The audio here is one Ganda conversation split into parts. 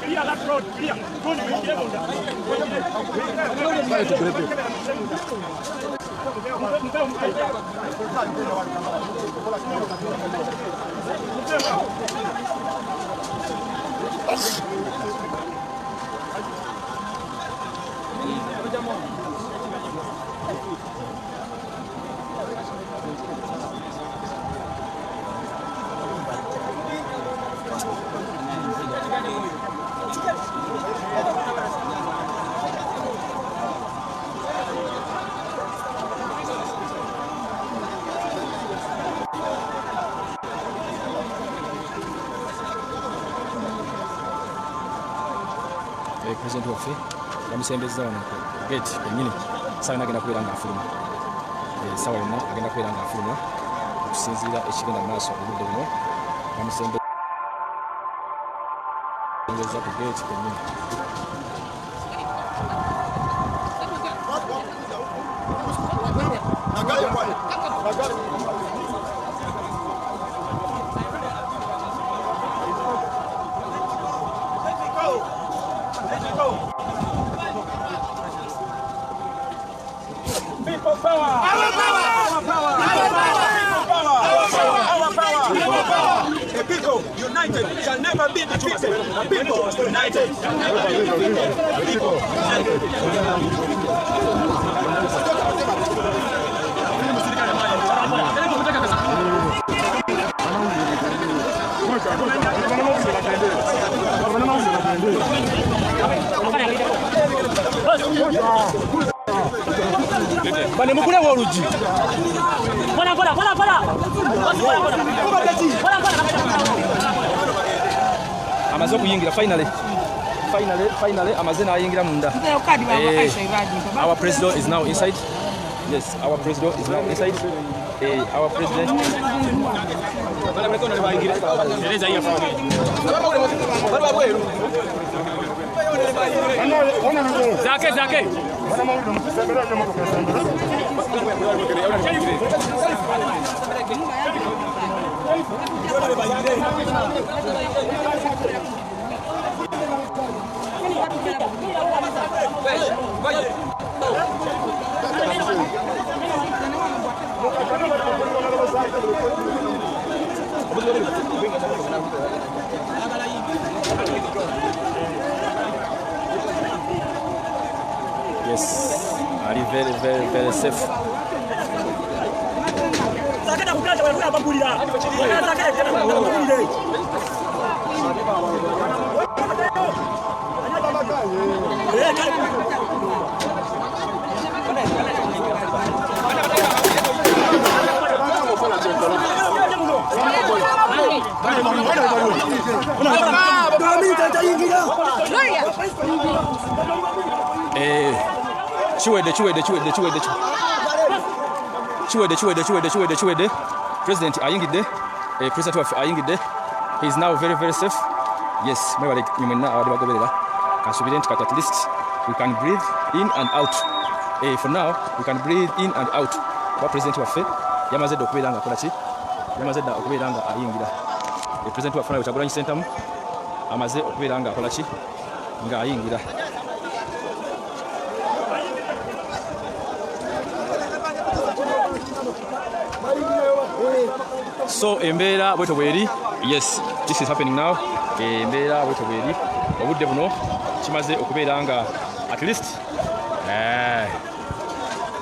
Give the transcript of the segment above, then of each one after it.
Clear that road, clear. President of yamusembeza wano gate kenyini sawa nagenda kubera nga afuluma sawa lino agenda kubera nga afuluma okusinziira ekigenda mu maaso obudde buno yamusembeza ku gate kenyini. United shall never be defeated. People united shall never be defeated. People Bane mukule woluji. Voilà. Amaze okuyingira finally amaze n'ayingira munda. Our president is now inside. Yes, our president is now inside. Our president. Zake. Yes, are very safe. Chiwede. President ayingide. President of ayingide. He is now very safe. Yes, mwebale nyumena abade bagoberera. Kasubire nti at least we can breathe in and out. For now we can breathe in and out. Kwa president waffe yamaze okubera nga kolaki? Yamaze okubera nga ayingira. President waffe nawe Kyagulanyi Ssentamu amaze okubera nga kolaki? Nga ayingira. So embeera bweto bweri. Yes, this is happening now. Embeera bweto bweri. Obudde buno kimaze okubeera nga at least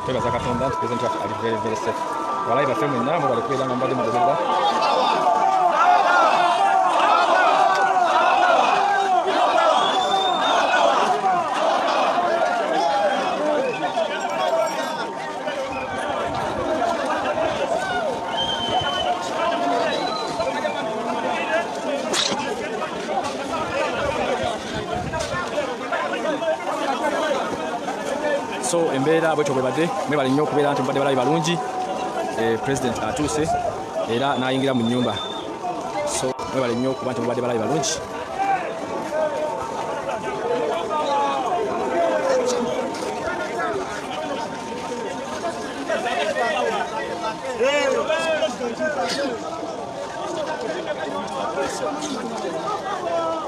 twebaza Katonda nti president waffe ali very safe. Walayi baffe mwenna mubale kubeera nga mbadde mugoberera. So embeera bweto bwebadde mwebale nnyo okubeera nti mubadde balabi balungi. President atuuse era n'ayingira mu nnyumba. So mwebale nnyo okuba nti mubadde balabi balungi. Thank you.